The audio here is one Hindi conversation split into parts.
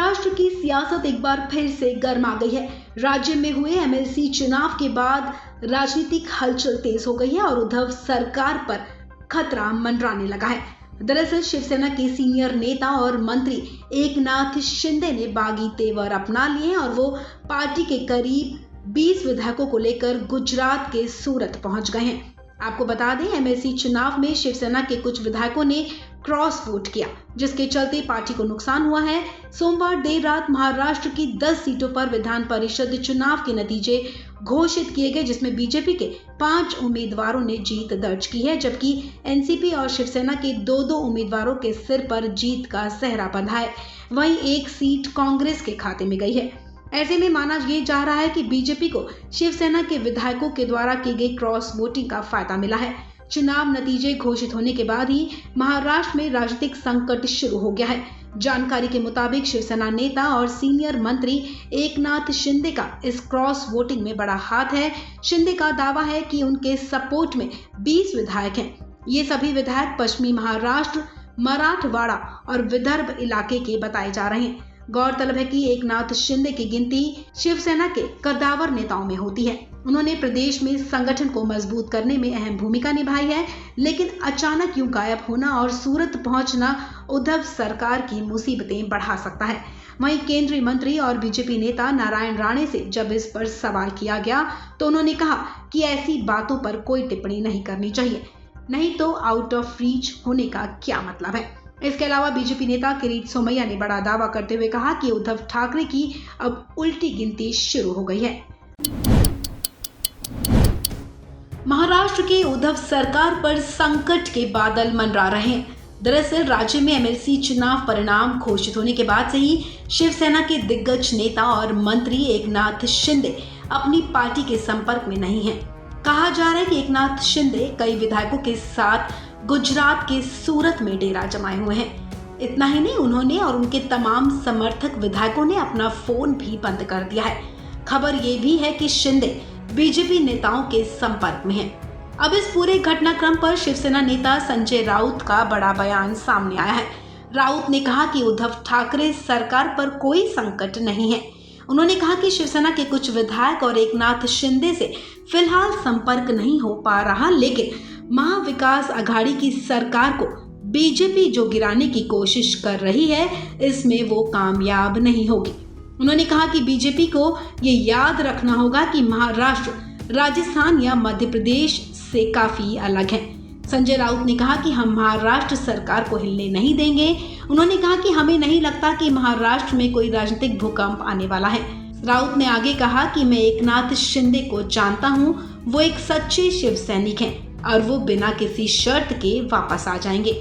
महाराष्ट्र की सियासत एक बार फिर से गर्मा गई है। राज्य में हुए एमएलसी चुनाव के बाद राजनीतिक हलचल तेज हो गई है और उद्धव सरकार पर खतरा मंडराने लगा है। दरअसल शिवसेना के सीनियर नेता और मंत्री एकनाथ शिंदे ने बागी तेवर अपना लिए हैं और वो पार्टी के करीब 20 विधायकों को लेकर गुजरात के सूरत पहुंच गए हैं। आपको बता दें, एमएलसी चुनाव में शिवसेना के कुछ विधायकों ने क्रॉस वोट किया, जिसके चलते पार्टी को नुकसान हुआ है। सोमवार देर रात महाराष्ट्र की 10 सीटों पर विधान परिषद चुनाव के नतीजे घोषित किए गए, जिसमें बीजेपी के 5 उम्मीदवारों ने जीत दर्ज की है, जबकि एनसीपी और शिवसेना के 2-2 उम्मीदवारों के सिर पर जीत का सेहरा बंधा है। वहीं एक सीट कांग्रेस के खाते में गई है। ऐसे में माना ये जा रहा है कि बीजेपी को शिवसेना के विधायकों के द्वारा की गई क्रॉस वोटिंग का फायदा मिला है। चुनाव नतीजे घोषित होने के बाद ही महाराष्ट्र में राजनीतिक संकट शुरू हो गया है। जानकारी के मुताबिक शिवसेना नेता और सीनियर मंत्री एकनाथ शिंदे का इस क्रॉस वोटिंग में बड़ा हाथ है। शिंदे का दावा है कि उनके सपोर्ट में 20 विधायक हैं। ये सभी विधायक पश्चिमी महाराष्ट्र, मराठवाड़ा और विदर्भ इलाके के बताए जा रहे हैं। गौरतलब है कि एकनाथ शिंदे की गिनती शिवसेना के कद्दावर नेताओं में होती है। उन्होंने प्रदेश में संगठन को मजबूत करने में अहम भूमिका निभाई है, लेकिन अचानक यूं गायब होना और सूरत पहुंचना उद्धव सरकार की मुसीबतें बढ़ा सकता है। वहीं केंद्रीय मंत्री और बीजेपी नेता नारायण राणे से जब इस पर सवाल किया गया तो उन्होंने कहा कि ऐसी बातों पर कोई टिप्पणी नहीं करनी चाहिए, नहीं तो आउट ऑफ रीच होने का क्या मतलब है। इसके अलावा बीजेपी नेता किरीट सोमैया ने बड़ा दावा करते हुए कहा कि उद्धव ठाकरे की अब उल्टी गिनती शुरू हो गई है। महाराष्ट्र के उद्धव सरकार पर संकट के बादल मंडरा रहे हैं। दरअसल राज्य में एमएलसी चुनाव परिणाम घोषित होने के बाद से ही शिवसेना के दिग्गज नेता और मंत्री एकनाथ शिंदे अपनी पार्टी के संपर्क में नहीं हैं। कहा जा रहा है कि एकनाथ शिंदे कई विधायकों के साथ गुजरात के सूरत में डेरा जमाए हुए हैं। इतना ही नहीं, उन्होंने और उनके तमाम समर्थक विधायकों ने अपना फोन भी बंद कर दिया है। खबर ये भी है कि शिंदे बीजेपी नेताओं के संपर्क में हैं। अब इस पूरे घटनाक्रम पर शिवसेना नेता संजय राउत का बड़ा बयान सामने आया है। राउत ने कहा कि उद्धव ठाकरे सरकार पर कोई संकट नहीं है। उन्होंने कहा कि शिवसेना के कुछ विधायक और एकनाथ शिंदे से फिलहाल संपर्क नहीं हो पा रहा, लेकिन महाविकास आघाड़ी की सरकार को बीजेपी जो गिराने की कोशिश कर रही है, इसमें वो कामयाब नहीं होगी। उन्होंने कहा कि बीजेपी को ये याद रखना होगा कि महाराष्ट्र राजस्थान या मध्य प्रदेश से काफी अलग है। संजय राउत ने कहा कि हम महाराष्ट्र सरकार को हिलने नहीं देंगे। उन्होंने कहा कि हमें नहीं लगता कि महाराष्ट्र में कोई राजनीतिक भूकंप आने वाला है। राउत ने आगे कहा कि मैं एकनाथ शिंदे को जानता हूं, वो एक सच्चे शिव सैनिक हैं और वो बिना किसी शर्त के वापस आ जाएंगे।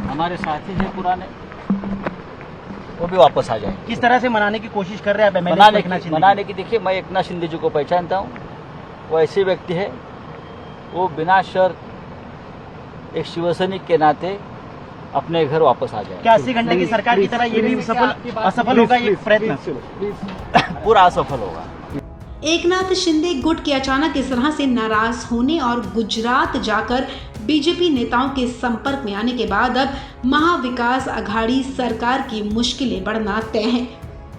हमारे साथी हैं पुराने, वो भी वापस आ जाएंगे। किस तरह से मनाने की कोशिश कर रहे हैं? मनाने की देखिए, मैं एकनाथ शिंदे जी को पहचानता हूँ। वो ऐसे व्यक्ति है, वो बिना शर्त एक शिवसैनिक के नाते अपने घर वापस आ जाए। क्या 80 घंटे की सरकार की तरह ये भी असफल होगा ये प्रयत्न? पूरा असफल होगा। एकनाथ शिंदे गुट के अचानक इस तरह से नाराज होने और गुजरात जाकर बीजेपी नेताओं के संपर्क में आने के बाद अब महाविकास आघाड़ी सरकार की मुश्किलें बढ़ना तय हैं।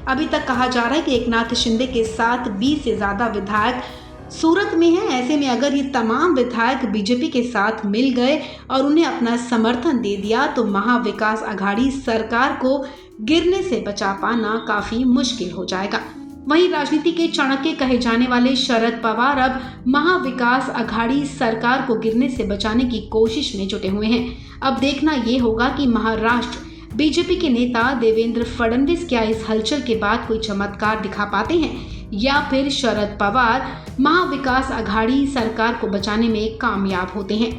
अभी तक कहा जा रहा है कि एकनाथ शिंदे के साथ 20 से ज्यादा विधायक सूरत में हैं। ऐसे में अगर ये तमाम विधायक बीजेपी के साथ मिल गए और उन्हें अपना समर्थन दे दिया तो महाविकास आघाड़ी सरकार को गिरने से बचा पाना काफी मुश्किल हो जाएगा। वहीं राजनीति के चाणक्य कहे जाने वाले शरद पवार अब महाविकास आघाड़ी सरकार को गिरने से बचाने की कोशिश में जुटे हुए हैं। अब देखना ये होगा कि महाराष्ट्र बीजेपी के नेता देवेंद्र फडणवीस क्या इस हलचल के बाद कोई चमत्कार दिखा पाते हैं या फिर शरद पवार महाविकास आघाड़ी सरकार को बचाने में कामयाब होते हैं।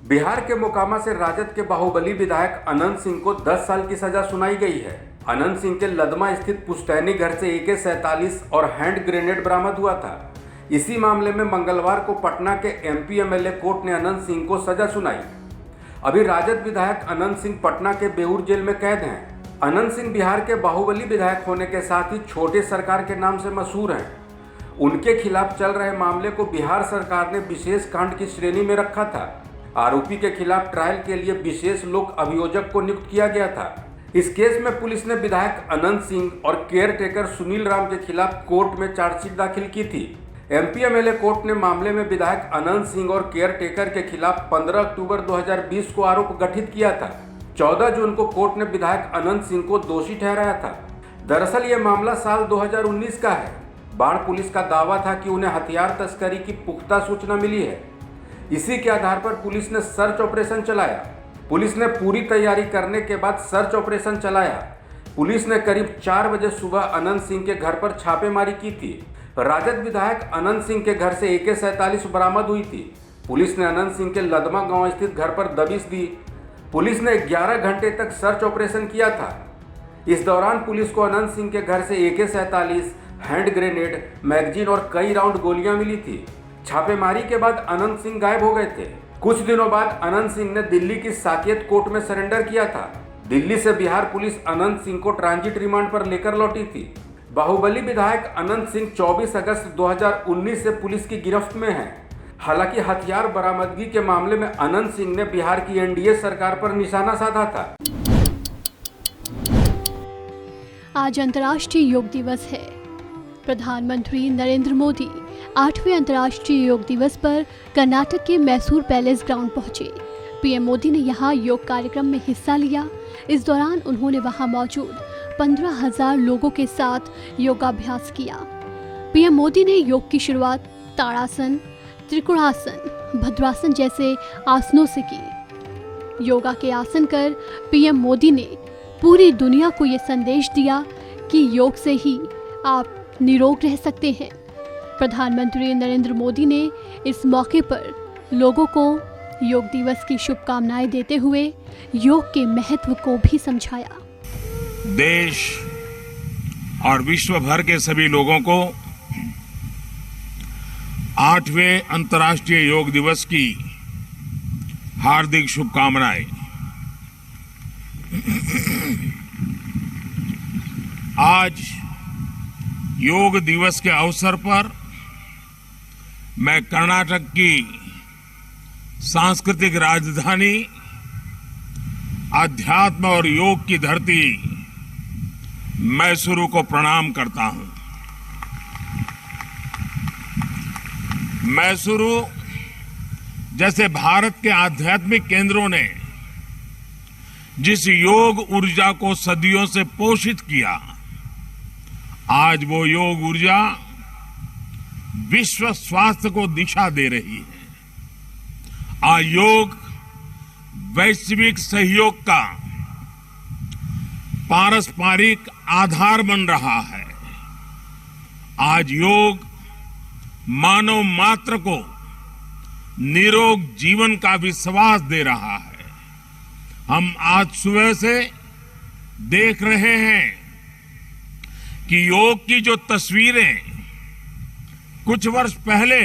बिहार के मोकामा से राजद के बाहुबली विधायक अनंत सिंह को 10 साल की सजा सुनाई गई है। अनंत सिंह के लदमा स्थित पुश्तैनी घर से AK-47 और हैंड ग्रेनेड बरामद हुआ था। इसी मामले में मंगलवार को पटना के MP MLA कोर्ट ने अनंत सिंह को सजा सुनाई। अभी राजद विधायक अनंत सिंह पटना के बेऊर जेल में कैद हैं। अनंत सिंह बिहार के बाहुबली विधायक होने के साथ ही छोटे सरकार के नाम से मशहूर हैं। उनके खिलाफ चल रहे मामले को बिहार सरकार ने विशेष कांड की श्रेणी में रखा था। आरोपी के खिलाफ ट्रायल के लिए विशेष लोक अभियोजक को नियुक्त किया गया था। इस केस में पुलिस ने विधायक अनंत सिंह और केयर टेकर सुनील राम के खिलाफ कोर्ट में चार्जशीट दाखिल की थी। एमपी एमएलए कोर्ट ने मामले में विधायक अनंत सिंह और केयर टेकर के खिलाफ 15 अक्टूबर 2020 को आरोप गठित किया था। 14 जून को कोर्ट ने विधायक अनंत सिंह को दोषी ठहराया था। दरअसल ये मामला साल 2019 का है। बाढ़ पुलिस का दावा था कि उन्हें हथियार तस्करी की पुख्ता सूचना मिली है। इसी के आधार पर पुलिस ने सर्च ऑपरेशन चलाया। पुलिस ने पूरी तैयारी करने के बाद सर्च ऑपरेशन चलाया। पुलिस ने करीब 4 बजे सुबह अनंत सिंह के घर पर छापेमारी की थी। राजद विधायक अनंत सिंह के घर से AK-47 बरामद हुई थी। पुलिस ने अनंत सिंह के लदमा गांव स्थित घर पर दबिश दी। पुलिस ने 11 घंटे तक सर्च ऑपरेशन किया था। इस दौरान पुलिस को अनंत सिंह के घर से AK-47, हैंड ग्रेनेड, मैगजीन और कई राउंड गोलियां मिली थी। छापेमारी के बाद अनंत सिंह गायब हो गए थे। कुछ दिनों बाद अनंत सिंह ने दिल्ली की साकेत कोर्ट में सरेंडर किया था। दिल्ली से बिहार पुलिस अनंत सिंह को ट्रांजिट रिमांड पर लेकर लौटी थी। बाहुबली विधायक अनंत सिंह 24 अगस्त 2019 से पुलिस की गिरफ्त में है। हालांकि हथियार बरामदगी के मामले में अनंत सिंह ने बिहार की NDA सरकार पर निशाना साधा था। आज अंतर्राष्ट्रीय योग दिवस है। प्रधानमंत्री नरेंद्र मोदी 8वें अंतर्राष्ट्रीय योग दिवस पर कर्नाटक के मैसूर पैलेस ग्राउंड पहुंचे। पीएम मोदी ने यहां योग कार्यक्रम में हिस्सा लिया। इस दौरान उन्होंने वहां मौजूद 15,000 लोगों के साथ योगाभ्यास किया। पीएम मोदी ने योग की शुरुआत ताड़ासन, त्रिकोणासन, भद्रासन जैसे आसनों से की। योगा के आसन कर पीएम मोदी ने पूरी दुनिया को ये संदेश दिया कि योग से ही आप निरोग रह सकते हैं। प्रधानमंत्री नरेंद्र मोदी ने इस मौके पर लोगों को योग दिवस की शुभकामनाएं देते हुए योग के महत्व को भी समझाया। देश और विश्व भर के सभी लोगों को 8वें अंतर्राष्ट्रीय योग दिवस की हार्दिक शुभकामनाएं। आज योग दिवस के अवसर पर मैं कर्नाटक की सांस्कृतिक राजधानी, अध्यात्म और योग की धरती मैसूरू को प्रणाम करता हूं। मैसूरू जैसे भारत के आध्यात्मिक केंद्रों ने जिस योग ऊर्जा को सदियों से पोषित किया, आज वो योग ऊर्जा विश्व स्वास्थ्य को दिशा दे रही है। आज योग वैश्विक सहयोग का पारस्परिक आधार बन रहा है। आज योग मानव मात्र को निरोग जीवन का विश्वास दे रहा है। हम आज सुबह से देख रहे हैं कि योग की जो तस्वीरें कुछ वर्ष पहले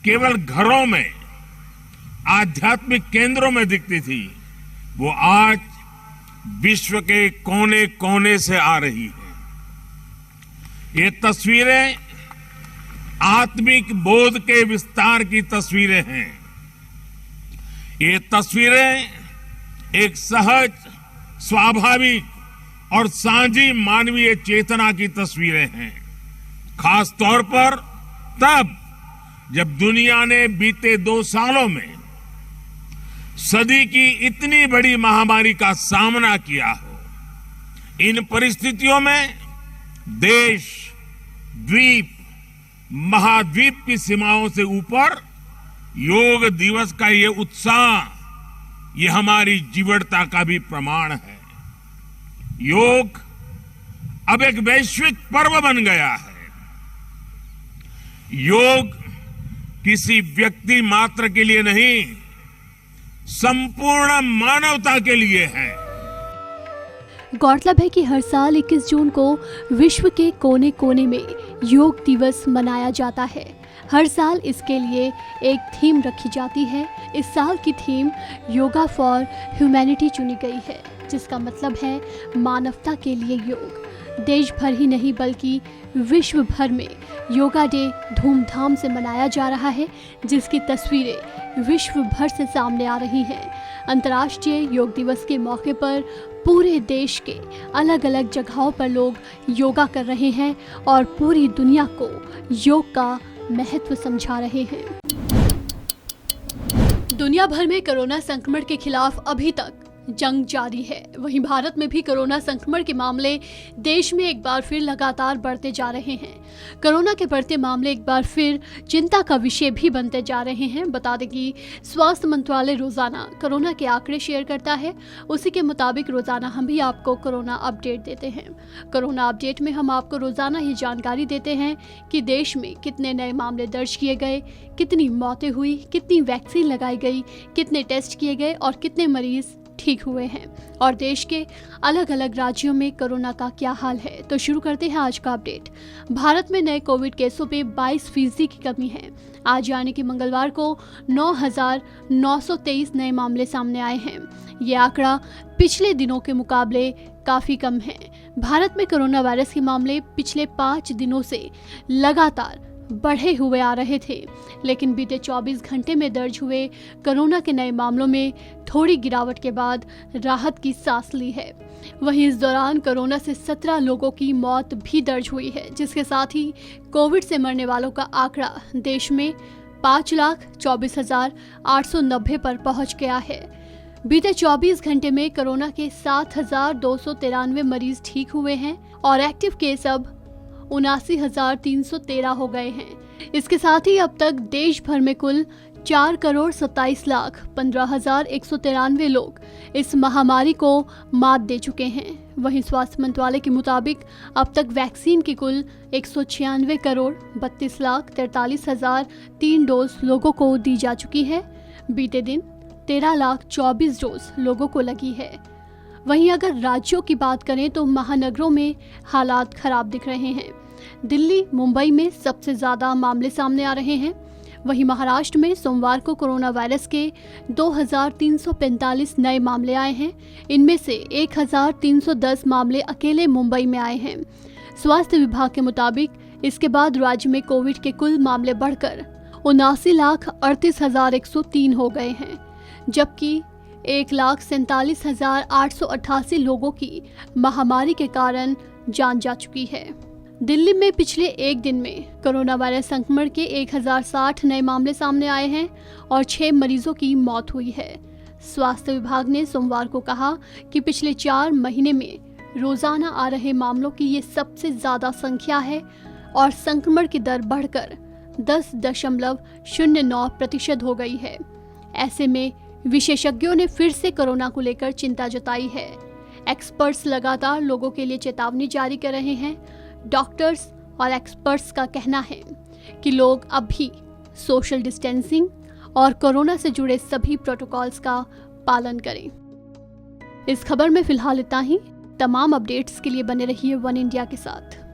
केवल घरों में, आध्यात्मिक केंद्रों में दिखती थी, वो आज विश्व के कोने कोने से आ रही है। ये तस्वीरें आत्मिक बोध के विस्तार की तस्वीरें हैं। ये तस्वीरें एक सहज, स्वाभाविक और साझी मानवीय चेतना की तस्वीरें हैं। खास तौर पर तब जब दुनिया ने बीते 2 सालों में सदी की इतनी बड़ी महामारी का सामना किया हो। इन परिस्थितियों में देश, द्वीप, महाद्वीप की सीमाओं से ऊपर योग दिवस का ये उत्साह, ये हमारी जीवटता का भी प्रमाण है। योग अब एक वैश्विक पर्व बन गया है। योग किसी व्यक्ति मात्र के लिए नहीं, संपूर्ण मानवता के लिए है। गौरतलब है कि हर साल 21 जून को विश्व के कोने कोने में योग दिवस मनाया जाता है। हर साल इसके लिए एक थीम रखी जाती है। इस साल की थीम योगा फॉर ह्यूमैनिटी चुनी गई है, जिसका मतलब है मानवता के लिए योग। देश भर ही नहीं बल्कि विश्व भर में योगा डे धूमधाम से मनाया जा रहा है, जिसकी तस्वीरें विश्व भर से सामने आ रही हैं। अंतर्राष्ट्रीय योग दिवस के मौके पर पूरे देश के अलग अलग जगहों पर लोग योगा कर रहे हैं और पूरी दुनिया को योग का महत्व समझा रहे हैं। दुनिया भर में कोरोना संक्रमण के खिलाफ अभी तक जंग जारी है। वहीं भारत में भी कोरोना संक्रमण के मामले देश में एक बार फिर लगातार बढ़ते जा रहे हैं। कोरोना के बढ़ते मामले एक बार फिर चिंता का विषय भी बनते जा रहे हैं। बता दें कि स्वास्थ्य मंत्रालय रोजाना कोरोना के आंकड़े शेयर करता है। उसी के मुताबिक रोजाना हम भी आपको कोरोना अपडेट देते हैं। कोरोना अपडेट में हम आपको रोजाना ये जानकारी देते हैं कि देश में कितने नए मामले दर्ज किए गए, कितनी मौतें हुई, कितनी वैक्सीन लगाई गई, कितने टेस्ट किए गए और कितने मरीज ठीक हुए हैं और देश के अलग अलग राज्यों में कोरोना का क्या हाल है। तो शुरू करते हैं आज का अपडेट। भारत में नए कोविड केसों पे 22% की कमी है। आज यानी कि मंगलवार को 9,923 नए मामले सामने आए हैं। ये आंकड़ा पिछले दिनों के मुकाबले काफी कम है। भारत में कोरोना वायरस के मामले पिछले 5 दिनों से लगातार बढ़े हुए आ रहे थे, लेकिन बीते 24 घंटे में दर्ज हुए कोरोना के नए मामलों में थोड़ी गिरावट के बाद राहत की सांस ली है। वहीं इस दौरान कोरोना से 17 लोगों की मौत भी दर्ज हुई है, जिसके साथ ही कोविड से मरने वालों का आंकड़ा देश में 5,24,890 पर पहुंच गया है। बीते 24 घंटे में कोरोना के 7,293 मरीज ठीक हुए हैं और एक्टिव केस अब 79,313 हो गए हैं। इसके साथ ही अब तक देश भर में कुल 4,27,15,193 लोग इस महामारी को मात दे चुके हैं। वहीं स्वास्थ्य मंत्रालय के मुताबिक अब तक वैक्सीन की कुल 196,32,43,003 डोज लोगों को दी जा चुकी है। बीते दिन 13,24,000 डोज लोगों को लगी है। वहीं अगर राज्यों की बात करें तो महानगरों में हालात खराब दिख रहे हैं। दिल्ली, मुंबई में सबसे ज्यादा मामले सामने आ रहे हैं। वहीं महाराष्ट्र में सोमवार को कोरोना वायरस के 2,345 नए मामले आए हैं। इनमें से 1,310 मामले अकेले मुंबई में आए हैं। स्वास्थ्य विभाग के मुताबिक इसके बाद राज्य में कोविड के कुल मामले बढ़कर 79,38,103 हो गए हैं, जबकि 1,47,888 लोगों की महामारी के कारण जान जा चुकी है। दिल्ली में पिछले एक दिन में कोरोना वायरस संक्रमण के 1,060 नए मामले सामने आए हैं और 6 मरीजों की मौत हुई है। स्वास्थ्य विभाग ने सोमवार को कहा कि पिछले 4 महीने में रोजाना आ रहे मामलों की ये सबसे ज्यादा संख्या है और संक्रमण की दर बढ़कर 10.09% हो गई है। ऐसे में विशेषज्ञों ने फिर से कोरोना को लेकर चिंता जताई है। एक्सपर्ट्स लगातार लोगों के लिए चेतावनी जारी कर रहे हैं। डॉक्टर्स और एक्सपर्ट्स का कहना है कि लोग अब भी सोशल डिस्टेंसिंग और कोरोना से जुड़े सभी प्रोटोकॉल्स का पालन करें। इस खबर में फिलहाल इतना ही। तमाम अपडेट्स के लिए बने रहिए वन इंडिया के साथ।